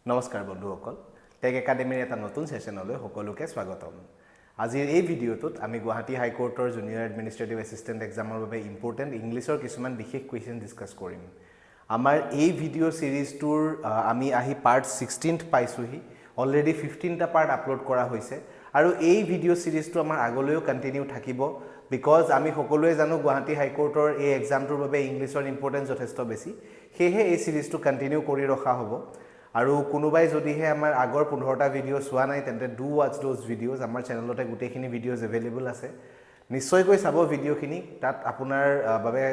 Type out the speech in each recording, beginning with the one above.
নমস্কাৰ বন্ধুসকল টেক একাডেমীৰ এটা নতুন সেশনলৈ সকলোকে স্বাগতম আজিৰ এই ভিডিঅ'টোত আমি গুৱাহাটী হাই কোৰ্টৰ জুনিয়ৰ এডমিনিষ্ট্ৰেটিভ এছিষ্টেণ্ট এক্সামৰ বাবে ইম্পৰ্টেণ্ট ইংলিছৰ কিছুমান বিশেষ কুৱেশ্যন ডিসকাস কৰিম আমাৰ এই ভিডিঅ' সিৰিজটোৰ আমি আহি পাৰ্ট 16th পাইছোহি অলৰেডি 15টা পাৰ্ট আপলোড কৰা হৈছে আৰু এই ভিডিঅ' সিৰিজটো আমাৰ আগলৈও কন্টিনিউ থাকিব বিকজ আমি সকলোৱে জানো গুৱাহাটী হাই কোৰ্টৰ এই এক্সামটোৰ বাবে ইংলিছৰ ইম্পৰ্টেন্স যথেষ্ট বেছি হেহে এই সিৰিজটো কন্টিনিউ কৰি ৰখা হ'ব আৰু কোনোবাই যদিহে আমাৰ আগৰ 15টা ভিডিঅ' চোৱা নাই তেন্তে ডু ওয়াচ দোজ ভিডিঅ'জ আমাৰ চেনেলতে গুটেখিনি ভিডিঅ'জ अवेलेबल আছে নিশ্চয়কৈ চাব ভিডিঅ'খিনি তাত আপোনাৰ বাবে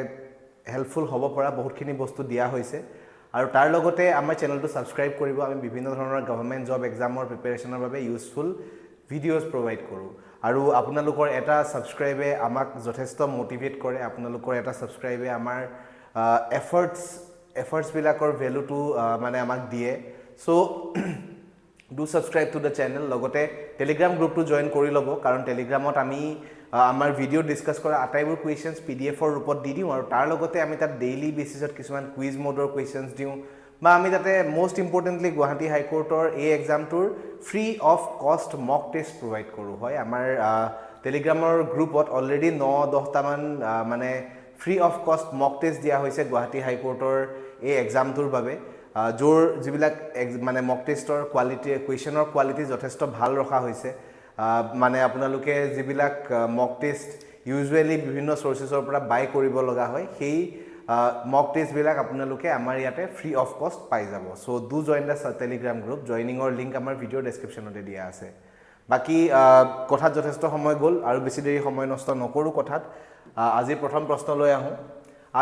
হেল্পফুল হ'ব পৰা বহুতখিনি বস্তু দিয়া হৈছে আৰু তাৰ লগতে আমাৰ চেনেলটো সাবস্ক্ৰাইব কৰিব আমি বিভিন্ন ধৰণৰ গভৰ্ণমেণ্ট জব এক্সামৰ প্ৰিপাৰেচনৰ বাবে ইউজফুল ভিডিঅ'জ প্ৰভাইড কৰো আৰু আপোনালোকৰ এটা সাবস্ক্ৰাইবে আমাক যথেষ্ট মোটিভেট কৰে আপোনালোকৰ এটা সাবস্ক্ৰাইবে আমাৰ efforts বিলাকৰ ভ্যালু টু মানে আমাক দিয়ে so do subscribe to the channel লগতে টেলিগ্ৰাম গ্ৰুপটো জয়েন কৰি লব কাৰণ টেলিগ্ৰামত আমি আমাৰ ভিডিও ডিসকাস কৰা আটাইবোৰ কোৱেশ্চনছ পিডিএফৰ ৰূপত দি দিও আৰু তাৰ লগতে আমি তাত ডেইলি বেসিছত কিছুমান কুইজ মোডৰ কোৱেশ্চনছ দিও বা আমি তাতে মোস্ট ইম্পৰ্টেন্টলি গুৱাহাটী হাই কোৰ্টৰ এই এক্সামটোৰ ফ্ৰী অফ কষ্ট মক টেষ্ট প্ৰভাইড কৰো হয় আমাৰ টেলিগ্ৰামৰ গ্ৰুপত অলৰেডি 9-10টা মান মানে ফ্ৰী অফ কষ্ট মক টেষ্ট দিয়া হৈছে গুৱাহাটী হাই কোৰ্টৰ এই এক্সামটোৰ বাবে জোৰ যিবিলাক মানে মক টেষ্টৰ কোৱালিটি কুৱেশ্চনৰ কোৱালিটি যথেষ্ট ভাল ৰখা হৈছে মানে আপোনালোকে যিবিলাক মক টেষ্ট ইউজুৱেলি বিভিন্ন সোৰ্সেছৰ পৰা বাই কৰিব লগা হয় সেই মক টেষ্ট বিলাক আপোনালোকে আমাৰ ইয়াতে ফ্ৰী অফ কষ্ট পাই যাব so do join the telegram group জয়নিংৰ লিংক আমাৰ ভিডিও ডেসক্ৰিপচনতে দিয়া আছে বাকি কথাত যথেষ্ট সময় গল আৰু বেছি দেৰি সময় নষ্ট নকৰো কথাত আজি প্ৰথম প্ৰশ্ন লৈ আহো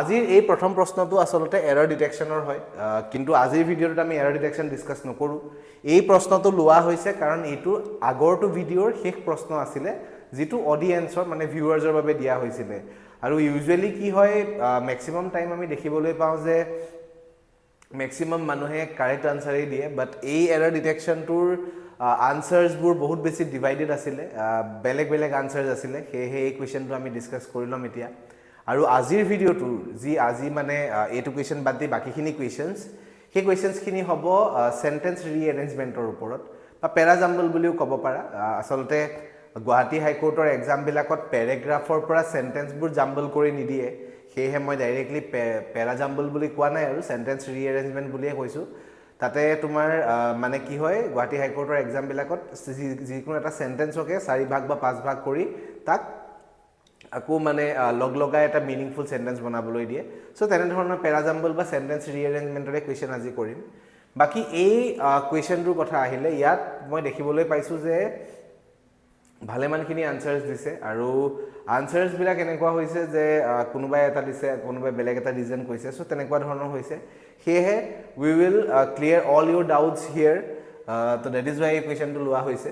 আজিৰ এই প্ৰথম প্ৰশ্নটো আসলতে এৰৰ ডিটেকচনৰ হয় কিন্তু আজিৰ ভিডিওত আমি এৰৰ ডিটেকচন ডিসকাস নকৰো এই প্ৰশ্নটো লোৱা হৈছে কাৰণ এইটো আগৰটো ভিডিওৰ শেষ প্ৰশ্ন আছিল যেটো অডিয়েন্সৰ মানে ভিউৱাৰ্ছৰ বাবে দিয়া হৈছিল আৰু ইউজুৱেলি কি হয় ম্যাক্সিমাম টাইম আমি দেখিবলৈ পাওঁ যে ম্যাক্সিমাম মানুহে কাৰেক্ট আনসাৰই দিয়ে বাট এই এৰৰ ডিটেকচনটোৰ আনসাৰ্স বোৰ বহুত বেছি ডিভাইডেড আছিল বেলেগ বেলেগ আনসাৰ্স আছিল হেহে এই কোৱেশ্চনটো আমি ডিসকাস কৰিলম এতিয়া আৰু আজিৰ ভিডিওটো যি আজি মানে এটো কোৱেশ্চন বাদ দি বাকিখিনি কোৱেশ্চনছ সেই কোৱেশ্চনছখিনি হ'ব সেন্টেন্স ৰিএৰেঞ্জমেন্টৰ ওপৰত বা পেৰাজাম্বল বুলিও ক'ব পাৰা আসলতে গুৱাহাটী হাই কোৰ্টৰ এক্সাম বিলাকত পেৰাগ্ৰাফৰ পৰা সেন্টেন্সবোৰ জাম্বল কৰি নিদিয়ে হেহে মই ডাইৰেক্টলি পেৰাজাম্বল বুলি কোৱা নাই আৰু সেন্টেন্স ৰিএৰেঞ্জমেন্ট বুলিয়ে কৈছো তাতে তোমাৰ মানে কি হয় গুৱাহাটী হাই কোৰ্টৰ এক্সাম বিলাকত যিকোনো এটা সেন্টেন্সকে 4 ভাগ বা 5 ভাগ কৰি তাক আকো মানে লগলগা এটা মিনিংফুল সেন্টেন্স বনাবলৈ দিয়ে সো তেনে ধৰণৰ পেৰাজাম্বল বা সেন্টেন্স ৰিএৰেঞ্জমেন্টৰে কোৱেশ্চন আজি কৰিম বাকি এই কোৱেশ্চনটোৰ কথা আহিলে ইয়াত মই দেখিবলৈ পাইছো যে ভালেমানখিনি আনসাৰ্স দিছে আৰু আনসাৰ্স বিলাক এনেকুৱা হৈছে যে কোনোবাই এটা দিছে কোনোবাই বেলেগ এটা ৰিজন কৈছে সো তেনেকুৱা ধৰণৰ হৈছে হেহে we will clear all your doubts here so that is why এই কোৱেশ্চনটো লোৱা হৈছে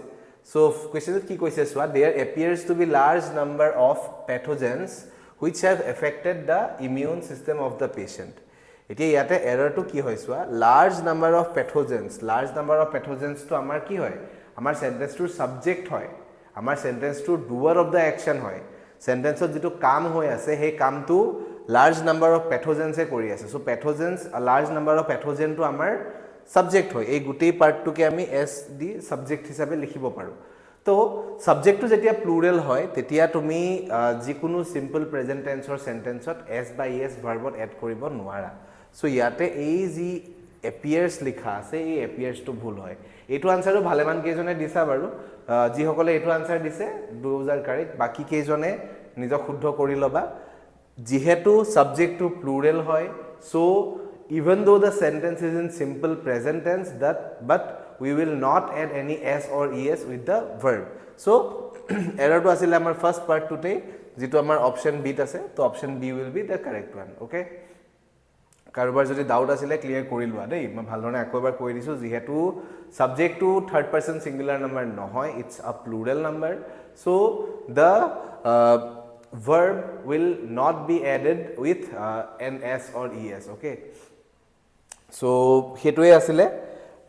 so question কি কৈছে সোৱা there appears to be large number of pathogens which have affected the immune system of the patient এতিয়া ইয়াতে এৰৰটো কি হয় সোৱা large number of pathogens তো আমাৰ কি হয় আমাৰ সেন্টেন্সটোৰ সাবজেক্ট হয় আমাৰ সেন্টেন্সটোৰ ডুৱাৰ অফ দা একচন হয় সেন্টেন্সত যেটো কাম হৈ আছে সেই কামটো লাৰ্জ নাম্বাৰ অফ পেথোজেন্সে কৰি আছে so পেথোজেন্স large number of pathogen তো আমাৰ সাবজেক্ট হয় এই গুটেই পাৰ্টটোকে আমি এস দি সাবজেক্ট হিচাপে লিখিব পাৰো তো সাবজেক্টটো যেতিয়া প্লুৰেল হয় তেতিয়া তুমি যিকোনো সিম্পল প্ৰেজেন্ট টেন্সৰ সেন্টেন্সত এস বা ইএস ভাৰ্বত এড কৰিব নোৱাৰা সো ইয়াতে এই যি appears লিখা আছে এই appears to ভুল হয় এটো আনসারও ভালেমান কেজনে দিছা বাৰু যি সকলে এটো আনসাৰ দিছে 2000 কাৰেক্ট বাকি কেজনে নিজক শুদ্ধ কৰি লবা যেহেতু সাবজেক্ট টু প্লুৰেল হয় so even though the sentence is in simple present tense but we will not add any s or es with the verb so error to asile amar first part today যেটো আমাৰ option B আছে তো option B will be the correct one okay কাৰোবাৰ যদি doubt আছিল clear কৰি লোৱা দেই মই ভালদৰে আকবাৰ কৈ দিছো যেহেতু subject to third person singular number নহয় it's a plural number so the verb will not be added with an s or es okay so হেতুৱে আছিল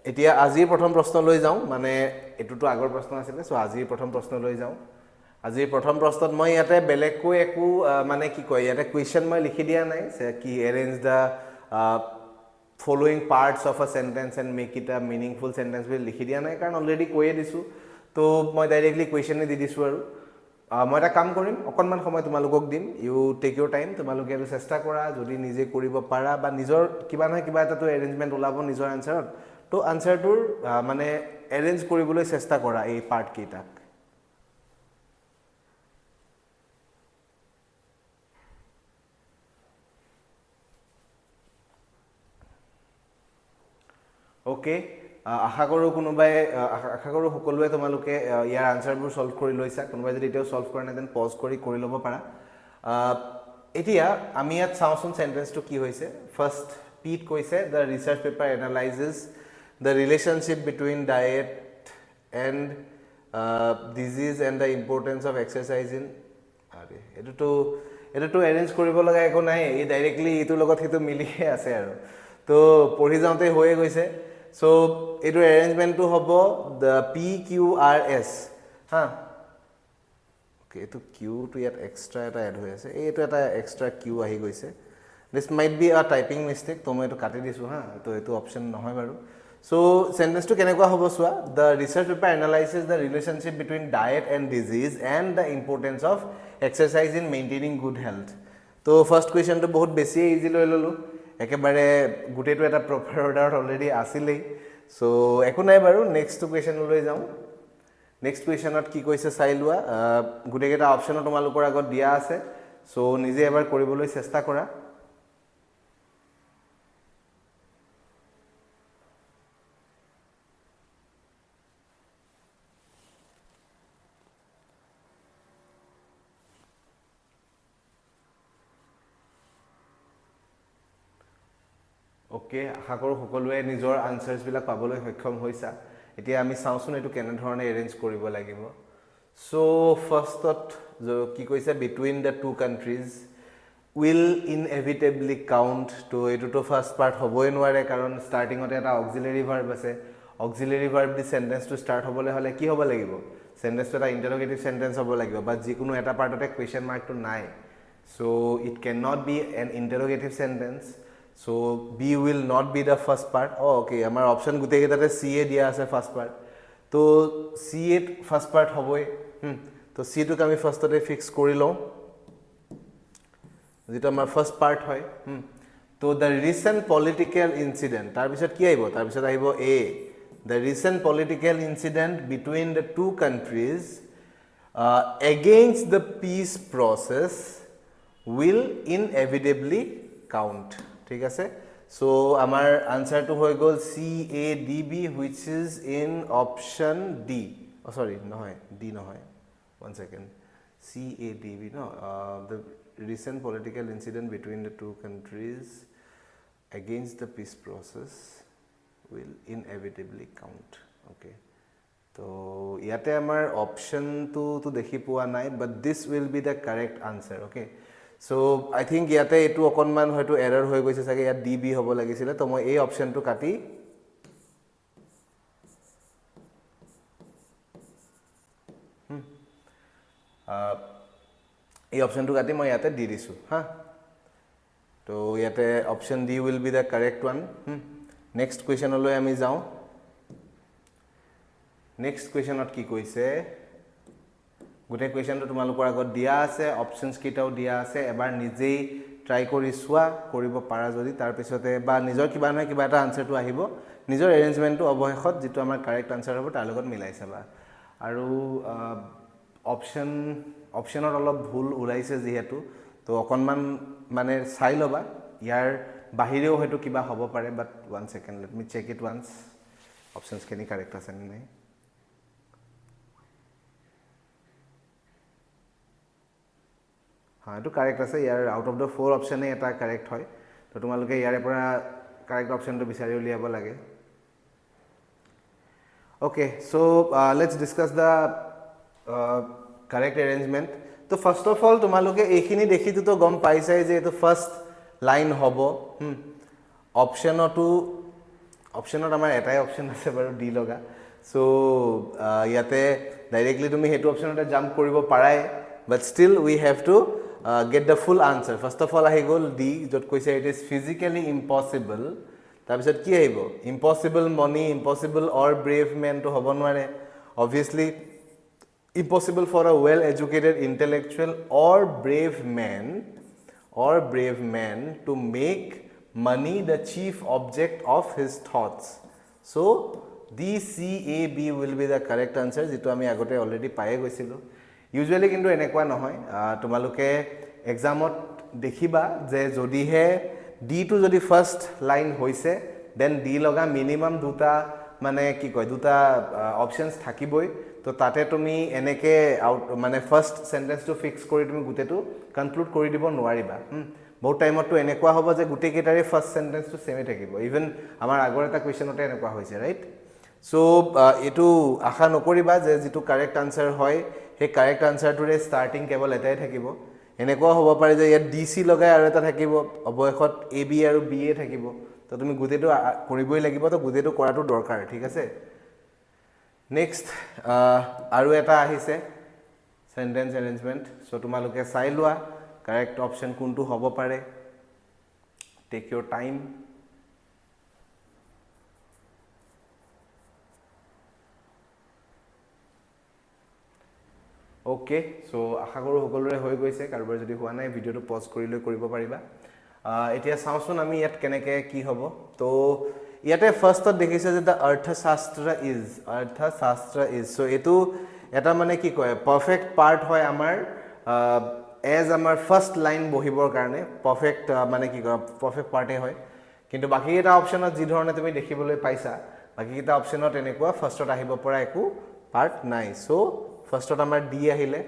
এতিয়া আজিৰ প্ৰথম প্ৰশ্ন লৈ যাও মানে এটুটো আগৰ প্ৰশ্ন আছিল সো আজিৰ প্ৰথম প্ৰশ্ন লৈ যাও আজিৰ প্ৰথম প্ৰশ্নত মই ইয়াতে বেলেগকো একো মানে কি কয় ইয়াতে কোৱেশ্চন মই লিখি দিয়া নাই কি arrange the following parts of a sentence and make it a meaningful sentence will likhi dia nai karon already koye disu to moi directly question e di disu aru মই এটা কাম কৰিম অকনমান সময় তোমালোকক দিম ইউ টেক ইউৰ time তোমালোকে আৰু চেষ্টা কৰা যদি নিজে কৰিব পাৰা বা নিজৰ কিবা নহয় কিবা এটা তো এৰেঞ্জমেন্ট ওলাব নিজৰ আনসাৰত তো আনসাৰটোৰ মানে এৰেঞ্জ কৰিবলৈ চেষ্টা কৰা এই পাৰ্ট কেইটাক ওকে আশা কৰো কোনোবাই আশা কৰো সকলোৱে তোমালোকে ইয়াৰ আনসাৰবোৰ সলভ কৰি লৈছা কোনোবাই যদি এতিয়াও সলভ কৰা নাই দেন পজ কৰি ল'ব পাৰা এতিয়া আমি ইয়াত চাওঁচোন সেন্টেন্সটো কি হৈছে ফাৰ্স্ট পিট কৈছে the research paper analyses the relationship between diet and disease and the importance of exercise in আৰে এটো এৰেঞ্জ কৰিব লগা একো নাই এই ডাইৰেক্টলি ইটো লগত হেতু মিলিয়ে আছে আৰু তো পঢ়ি যাওঁতে হৈয়ে গৈছে so etu arrangement to hobo the pqrs ha okay to q to yet extra eta add hoye ase etu eta extra q ahi goise this might be a typing mistake to moi etu kati disu ha to etu option nohoy baru so sentence to kenekwa hobo swa the research paper analyzes the relationship between diet and disease and the importance of exercise in maintaining good health to first question to bahut beshi easy loi lolu একেবারে গুটেটো এটা proper অৰ্ডাৰত already আছিলেই so একো নাই বাৰু next question লৈ যাও next কোৱেশ্চনত কি কৈছে চাই লোৱা গুটেকেটা অপচন তোমালোকৰ আগত দিয়া আছে সো নিজে এবাৰ কৰিবলৈ চেষ্টা কৰা ওকে আশা কৰো সকলোৱে নিজৰ আনসাৰস বিলাক পাবলৈ সক্ষম হৈছা এতিয়া আমি চাওঁচোন এটো কেনে ধৰণে এৰেঞ্জ কৰিব লাগিব সো ফাৰ্ষ্টত কি কৈছে between the two countries will inevitably count to etu to first part hoboi নোৱাৰে কাৰণ starting তে এটা auxiliary verb আছে auxiliary verb the sentence to start হবলে হলে কি হ'ব লাগিব sentence to এটা interrogative sentence হ'ব লাগিব but যিকোনো এটা পাৰ্টতে question mark to নাই so it cannot be an interrogative sentence so b will not be the first part oh okay amar option gute getate c e dia ase first part to c e first part hoboi to c to kami first te fix kori lo যেটা আমাৰ first part হয় তো the recent political incident তার পিছত কি আইবো তার পিছত আইবো A the recent political incident between the two countries against the peace process will inevitably count ঠিক আছে সো আমার আনসার টু হৈ গল C A D B which is in option D oh sorry নহয় ডি নহয় one second C A D B no the recent political incident between the two countries against the peace process will inevitably count okay so yate amar option to dekhi pua nai but this will be the correct answer okay so I think yate etu okonman hoyto error hoy goise sage ya db hobo lagisile to moi ei option to kati এই অপশনটো কাটি মই ইয়াতে দি দিছো হা তো ইয়াতে option D will be the correct one next কোৱেশ্চনলৈ আমি যাও নেক্সট কোৱেশ্চনত কি কৈছে গুটে কোৱেশ্চনটো তোমালোকৰ আগত দিয়া আছে অপশনস কিটাও দিয়া আছে এবাৰ নিজেই ট্ৰাই কৰি সোৱা কৰিব পাৰা যদি তাৰ পিছতে বা নিজৰ কিবা নহয় কিবা এটা আনসাৰটো আহিব নিজৰ এৰেঞ্জমেন্টটো অবহেখত যেটো আমাৰ কাৰেক্ট আনসাৰ হ'ব তাৰ লগত মিলাই চাবা আৰু অপশনৰ অলপ ভুল ওলাইছে যেহেতু তো অকনমান মানে চাই লবা ইয়াৰ বাহিৰেও হয়তো কিবা হ'ব পাৰে but one second let me check it once options কেনি কারেক্ট আছে নে নাই হ্যাঁ এটো কারেক্ট আছে ইয়াৰ আউট অফ দ্য 4 অপশনে এটা কাৰেক্ট হয় তো তোমালোকে ইয়াৰে পৰা কাৰেক্ট অপশনটো বিচাৰি উলিয়াব লাগে okay so let's discuss the correct arrangement তো ফার্স্ট অফ অল তোমালোকে এইখিনি দেখি তো গম পাইছাই যে এটো ফার্স্ট লাইন হবো অপশনত আমাৰ এটাই অপশন আছে বাৰু ডি লগা সো ইয়াতে ডাইৰেক্টলি তুমি হেতু অপশনতে জাম্প কৰিব পাৰাই but still we have to get the full answer first of all আহি গল ডি যত কৈছে it is physically impossible তাৰপিছত কি আহিব ইম্পসিবল মনি ইম্পসিবল অৰ ব্ৰেভ মেন তো হ'ব নোৱাৰে obviously impossible for a well educated intellectual or brave man to make money the chief object of his thoughts so D C A B will be the correct answer যেটো আমি আগতে already পায়ে গৈছিলো usually কিন্তু এনেকুৱা নহয় তোমালোকে এক্সামত দেখিবা যে যদিহে D to যদি ফার্স্ট লাইন হইছে দেন D লগা মিনিমাম দুটা মানে কি কয় দুটা অপশনস থাকিবই তো তাতে তুমি এনেকে আউট মানে ফার্স্ট সেন্টেন্সটো ফিক্স কৰি তুমি গুটেটো কনক্লুড কৰি দিব নোৱাৰিবা বহুত টাইমটো এনেকুৱা হ'ব যে গুটে কেটাৰে ফাৰ্স্ট সেন্টেন্সটো সেমে থাকিব ইভেন আমাৰ আগৰ এটা কোৱেশ্চনতে এনেকুৱা হৈছে ৰাইট সো এটো আশা নকৰিবা যে যেটো কাৰেক্ট আনসাৰ হয় হে কাৰেক্ট আনসাৰটোৰে স্টাৰ্টিং কেৱল এটাই থাকিব এনেকুৱা হ'ব পাৰে যে ইয়াত DC লগাই আৰু এটা থাকিব অবয়খত AB আৰু BA থাকিব তো তুমি গুটেটো কৰিবই লাগিব তো গুটেটো কৰাটো দৰকাৰ ঠিক আছে নেক্সট আৰু এটা আহিছে সেন্টেন্স অ্যাৰেঞ্জমেন্ট সো তোমালোকে চাই লোৱা কাৰেক্ট অপশন কোনটো হ'ব পাৰে টেক ইউৰ টাইম ওকে সো আশা কৰো সকলোৰে হৈ গৈছে কাৰোবাৰ যদি হোৱা নাই ভিডিওটো পজ কৰি লৈ কৰিব পাৰিবা এতিয়া চাওঁচোন আমি ইয়াত কেনেকে কি হ'ব তো ইয়াতে ফার্স্টত দেখিছে যে দা Arthashastra is সো এটো এটা মানে কি কয় পারফেক্ট পার্ট হয় আমাৰ এজ আমাৰ ফাৰ্স্ট লাইন বহিবৰ কাৰণে পাৰফেক্ট মানে কি কয় পাৰফেক্ট পাৰ্টে হয় কিন্তু বাকি এটা অপশনত যি ধৰণে তুমি দেখিবলৈ পাইছা বাকি এটা অপশনত এনেকুৱা ফাৰ্স্টত আহিব পৰা একো পাৰ্ট নাই সো ফাৰ্স্টত আমাৰ ডি আহিলে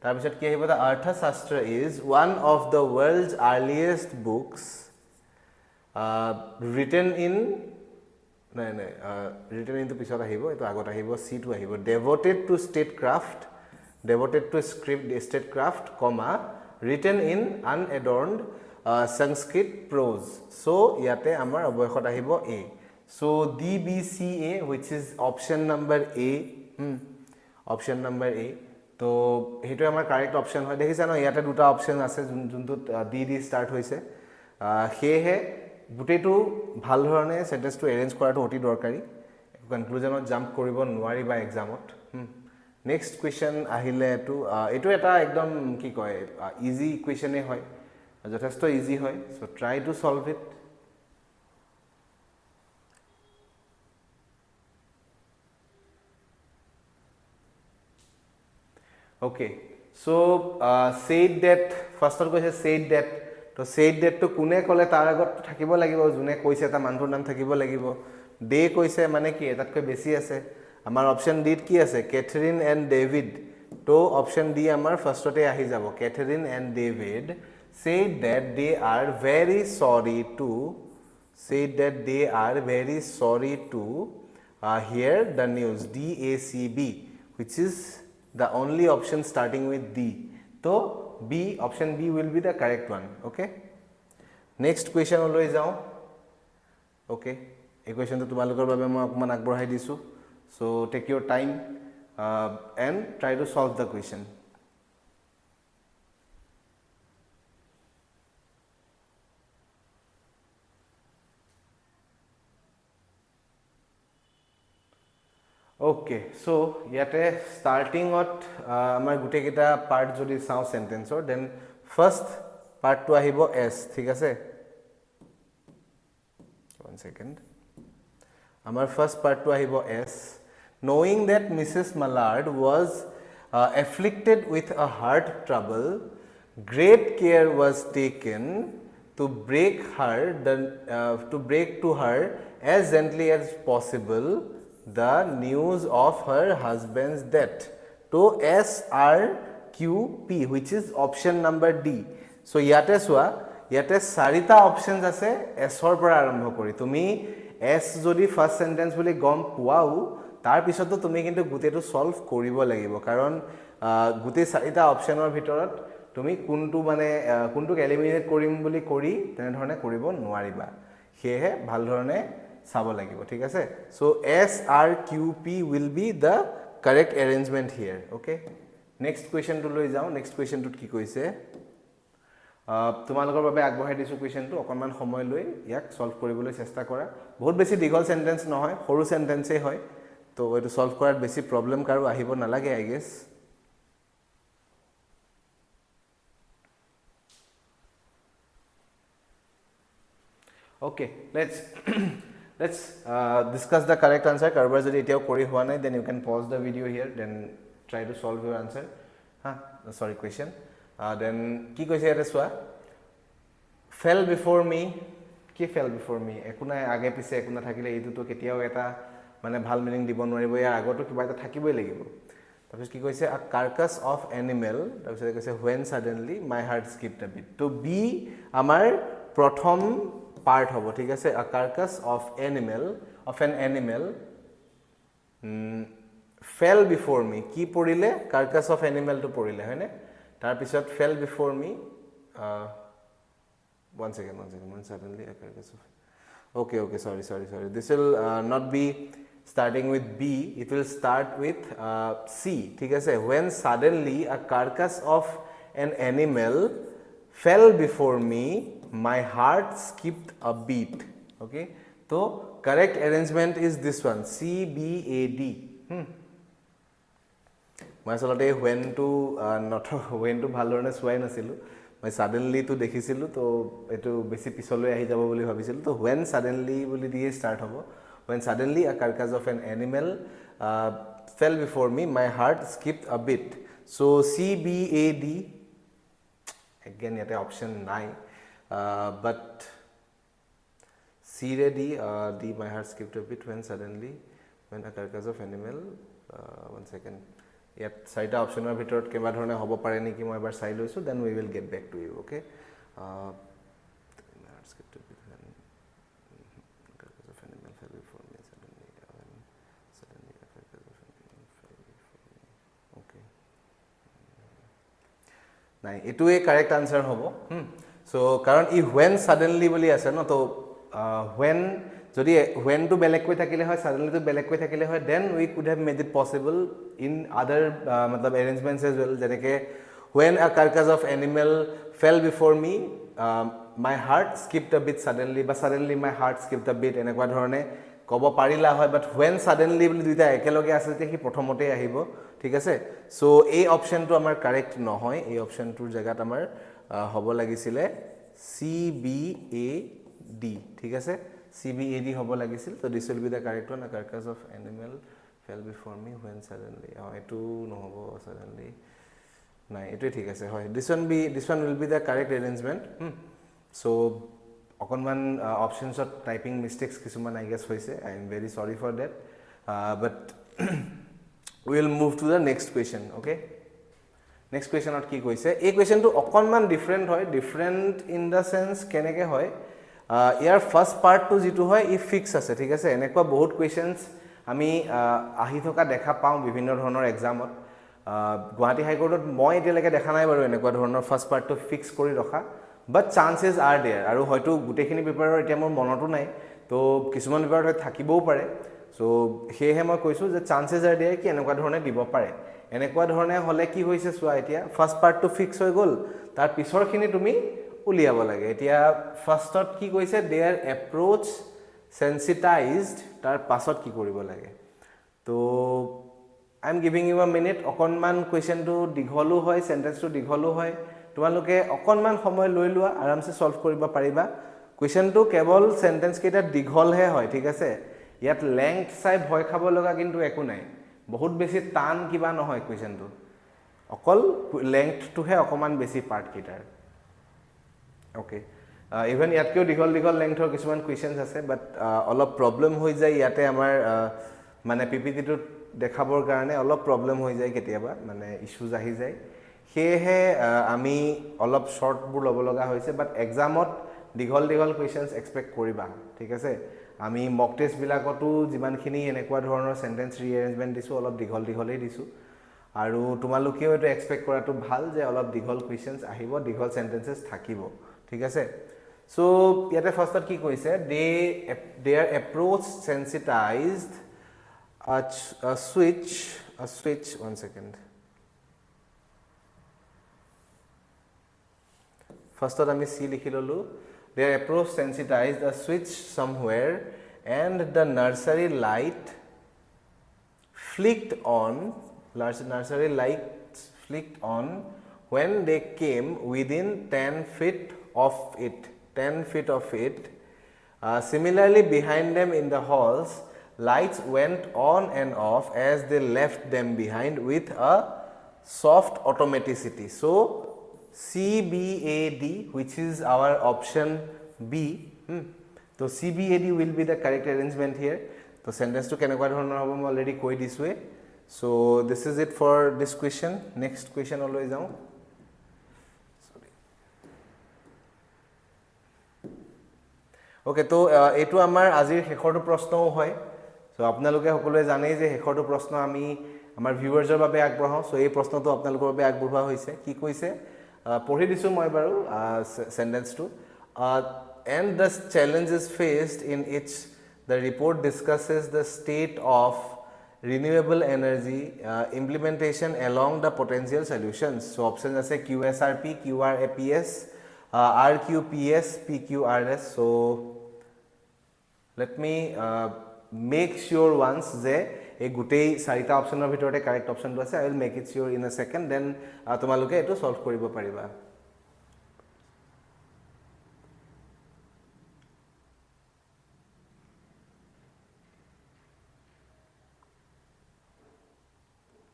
তাৰ পিছত কি আহিব দা Arthashastra is one of the world's earliest books written in written into পিছত আহিব এটো আগত আহিব সি টু আহিব devoted to statecraft comma written in unadorned Sanskrit prose so ইয়াতে আমাৰ অবয়খত আহিব A so DBCA which is option number A option number A তো হেটো আমাৰ কারেক্ট অপশন হয় দেখিছা ন ইয়াতে দুটা অপশন আছে যোনটো ডি স্টার্ট হৈছে হেহে গুটেটো ভাল ধৰণে সেন্টেন্সটো এৰেঞ্জ কৰাটো অতি দৰকাৰী কনক্লুজনত জাম্প কৰিব নোৱাৰিবা এক্সামত নেক্সট কোৱেশ্চন আহিলে এটো এটা একদম কি কয় ইজি কোৱেশ্চনে হয় যথেষ্ট ইজি হয় so try to solve it Okay, so said that first of all said that to said that to kune kole tar agot thakibo lagibo june koise ta manthur nam thakibo lagibo de koise mane ki etatke beshi ase amar option D ki ase Katherine and David to option D amar first ote ahi jabo Katherine and David said that they are very sorry to hear the news DACB which is the only option starting with D. So B option B will be the correct one. Okay. Next question always jao. Okay. A question to tumalokor babe moi okman agborhai disu. So take your time and try to solve the question. Okay, so yate starting at amar gute kita part jodi sao sentence or then first part to ahibo S thik ase 1 second amar first part to ahibo S knowing that Mrs. Mallard was afflicted with a heart trouble great care was taken to break to her as gently as possible the news of her husband's death to SRQP which is option number D so yate swa yate sarita options ase S or pora arambho kori tumi S jodi first sentence boli gom puao tar pisoto tumi kintu guteto solve koribo lagibo karon gute sarita optionor bhitorot tumi kuntu mane kuntu eliminate korim boli kori tene dhorone koribo nwariba hehe bhal dhorone sabo lagibo thik ase so SRQP will be the correct arrangement here okay next question to loi jao next question to ki koise তোমালোকৰ বাবে আগবঢ়াই দিছোঁ কুৱেশ্যনটো অকণমান সময় লৈ ইয়াক solve কৰিবলৈ চেষ্টা কৰা বহুত বেছি দীঘল সেন্টেন্স নহয় সৰু সেন্টেন্সেই হয় তো এইটো সলভ কৰাত বেছি প্ৰবলেম কাৰো আহিব নালাগে I guess Okay, let's discuss the correct answer. Karbar jodi etiao kori hua nai, then you can pause the video here, then try to solve your answer. Sorry, question. Then ki koise ete swa? Fell before me. Ki fell before me? Ekuna age pise ekuna thakile etu to ketiao eta mane bhal meaning dibo nwaribo ya agoto kiba eta thakiboi lagibo. Tapos ki koise a carcass of animal. Tapos koise when suddenly my heart skipped a beat. To be amar prothom part hobo ঠিক আছে a carcass of an animal fell before me কি পড়িলে carcass of animal to পড়িলে হয়নে তাৰ পিছত fell before me one second when suddenly a carcass of okay sorry this will not be starting with b it will start with c ঠিক আছে when suddenly a carcass of an animal fell before me my heart skipped a beat okay so correct arrangement is this one c b a d মই আসলতে when to not when to ভাল ধৰণে চোৱাই নাছিলো মই suddenly to দেখিছিলো তো এটো বেছি পিছলৈ আহি যাব বুলি ভাবিছিলো তো when suddenly বুলি দিয়ে start হ'ব when suddenly a carcass of an animal fell before me my heart skipped a beat so c b a d again yate option নাই but C ready D my heart skipped a bit when suddenly when a carcass of animal one second yet saita option or bhitorot keba dhorone hobo pare niki moi ebar sai loisu then we will get back to you okay my heart skipped a bit when carcass of animal fell before me suddenly a carcass of animal fell before me okay nai etu a correct answer hobo so karon I when suddenly boli ase no to when jodi when to belek koi thakile hoy suddenly to belek koi thakile hoy then we could have made it possible in other matlab arrangements as well jeneke when a carcass of animal fell before me my heart skipped a bit suddenly but suddenly my heart skipped a bit enekwa dhorone kobo parila hoy but when suddenly boli duita ekeloge ase te ki prothomote ahibo ঠিক আছে so এই অপশনটো আমাৰ correct নহয় এই অপশনটোৰ জায়গাত আমাৰ হ'ব লাগিছিলে CBAD ঠিক আছে CBAD হ'ব লাগিছিল so this will be the correct one a carcass of animal fell before me when suddenly এটো নহব suddenly নাই এটো ঠিক আছে হয় this one will be the correct arrangement so অকনমান options of typing mistakes কিছুমান I guess হৈছে I am very sorry for that but we will move to the next question okay next question at ki koise ei question to okonman different hoy different in the sense keneke hoy ইয়াৰ first part টু জিতু হয় ই fix আছে ঠিক আছে এনেকুৱা বহুত কোৱেশ্চনস আমি আহি থকা দেখা পাওঁ বিভিন্ন ধৰণৰ এক্সামত গুৱাহাটী হাই কোৰ্টত মই এতিয়ালৈকে দেখা নাই বাৰু এনেকুৱা ধৰণৰ ফাৰ্স্ট পাৰ্ট টু ফিক্স কৰি ৰখা বাট চান্সেস আৰ देयर আৰু হয়তো গুটেখিনি পেপাৰৰ এতিয়া মোৰ মনতো নাই তো কিছুমান পেপাৰত হয় থাকিবও পাৰে সো হেহে মই কৈছো যে চান্সেস আৰ देयर কি এনেকুৱা ধৰণে দিব পাৰে এনেকুৱা ধৰণে হলে কি হৈছে সোৱা এতিয়া ফাৰ্স্ট পাৰ্ট টু ফিক্স হৈ গল তাৰ পিছৰখিনি তুমি উলিয়াব লাগে এতিয়া ফাৰ্স্টত কি কৈছে देयर এপ্ৰোচ sensitized তাৰ পাছত কি কৰিব লাগে তো I am giving you a minute অকনমান কোৱেশ্চনটো দিঘলু হয় সেন্টেন্সটো দিঘলু হয় তোমালোকে অকনমান সময় লৈ লোৱা আৰামসে সলভ কৰিব পাৰিবা কোৱেশ্চনটো কেৱল সেন্টেন্স কেইটা দিঘল হে হয় ঠিক আছে ইয়াত লেংথ চাই ভয় খাব লগা কিন্তু একো নাই বহুত বেছি টান কিবা নহয় কোৱেশ্চনটো অকল লেংথটো হে অকমান বেছি পাৰ্ট কিটাৰ ওকে ইভেন ইয়াতকেও দিঘল লেংথৰ কিছুমান কোৱেশ্চনস আছে বাট অলপ প্ৰবলেম হৈ যায় ইয়াতে আমাৰ মানে পিপিটিটো দেখাবৰ কাৰণে অলপ প্ৰবলেম হৈ যায় কেতিয়াবা মানে ইস্যুজ আহি যায় হেহে আমি অলপ শৰ্ট বুৰ লব লগা হৈছে বাট এক্সামত দিঘল কোৱেশ্চনস এক্সপেক্ট কৰিবা ঠিক আছে আমি মক টেষ্ট বিলাকতো যিমানখিনি এনেকুৱা ধৰণৰ সেন্টেন্স ৰিএৰেঞ্জমেন্ট দিছো অলপ দিঘলেই দিছো আৰু তোমালোকেও এটো এক্সপেক্ট কৰাটো ভাল যে অলপ দিঘল কোৱেশ্চনস আহিব দিঘল সেন্টেন্সেস থাকিব ঠিক আছে সো ইয়াতে ফাৰ্স্টত কি কৈছে their approach sensitized a switch one second ফাৰ্ষ্টত আমি C লিখি ললো their approach sensitized the switch somewhere and the nursery light flicked on nursery lights flicked on when they came within 10 feet of it 10 feet of it similarly behind them in the halls lights went on and off as they left them behind with a soft automaticity so CBAD which is our option B so CBAD will be the correct arrangement here so sentence to kenekwa dhoroner hobo moi already koi disue so this is it for this question next question oloi jao okay to etu amar azir hekhorto proshno hoy so apnaloke hokole janei je hekhorto proshno ami amar viewers er babe agbroho so ei proshno to apnalokor babe agborwa hoise ki koise পঢ়ি দিছো মই বাৰু sentence two and the challenges faced in each the report discusses the state of renewable energy implementation along the potential solutions so options ase QSRP QRAPS RQPS PQRS so let me make sure once যে এই গুটেই চাৰিটা অপচনৰ ভিতৰতে correct অপচনটো আছে I will make it sure in a second then তোমালোকে এটো solve কৰিব পাৰিবা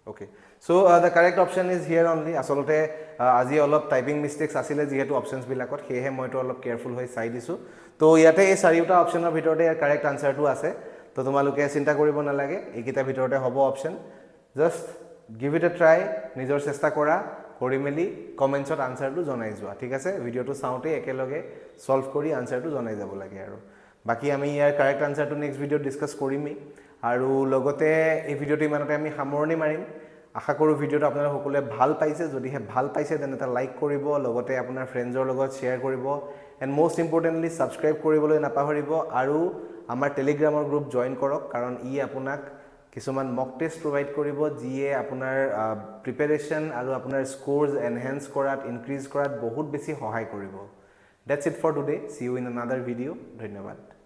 Okay so the correct option is here only asolote আজি অলপ টাইপিং মিস্টেকস আছিল যেহেতু অপশনস বিলাকত হেহে মই তো অলপ কেয়ারফুল হৈ চাই দিছো তো ইয়াতে এই চাৰিটা অপচনৰ ভিতৰতে কাৰেক্ট আনসাৰটো আছে তো তোমালোকে চিন্তা কৰিব নালাগে এইকিটা ভিতৰতে হ'ব option just give it A try নিজৰ চেষ্টা কৰা কৰি মেলি কমেন্টছত আনসাৰটো জনাই যোৱা ঠিক আছে ভিডিওটো চাওঁতে একেলগে সলভ কৰি আনসাৰটো জনাই যাব লাগে আৰু বাকি আমি ইয়াৰ কাৰেক্ট আনসাৰটো নেক্সট ভিডিও ডিসকাস কৰিমই আৰু লগতে এই ভিডিওটো ইমানতে আমি সামৰণি মাৰিম আশা কৰো ভিডিওটো আপোনালোক সকলোৱে ভাল পাইছে যদি হে ভাল পাইছে তেনে এটা লাইক কৰিব লগতে আপোনাৰ ফ্ৰেণ্ডৰ লগত শেয়াৰ কৰিব এন্ড মোস্ট ইম্পৰ্টেন্টলি সাবস্ক্ৰাইব কৰিবলৈ নাপাহৰিব আৰু আমাৰ টেলিগ্ৰামৰ গ্ৰুপ জয়েন কৰক কাৰণ ই আপোনাক কিছুমান মক টেষ্ট প্ৰভাইড কৰিব যিয়ে আপোনাৰ প্ৰিপাৰেচন আৰু আপোনাৰ স্কোৰস এনহান্স কৰাত ইনক্ৰিজ কৰাত বহুত বেছি সহায় কৰিব that's it for today see you in another video ধন্যবাদ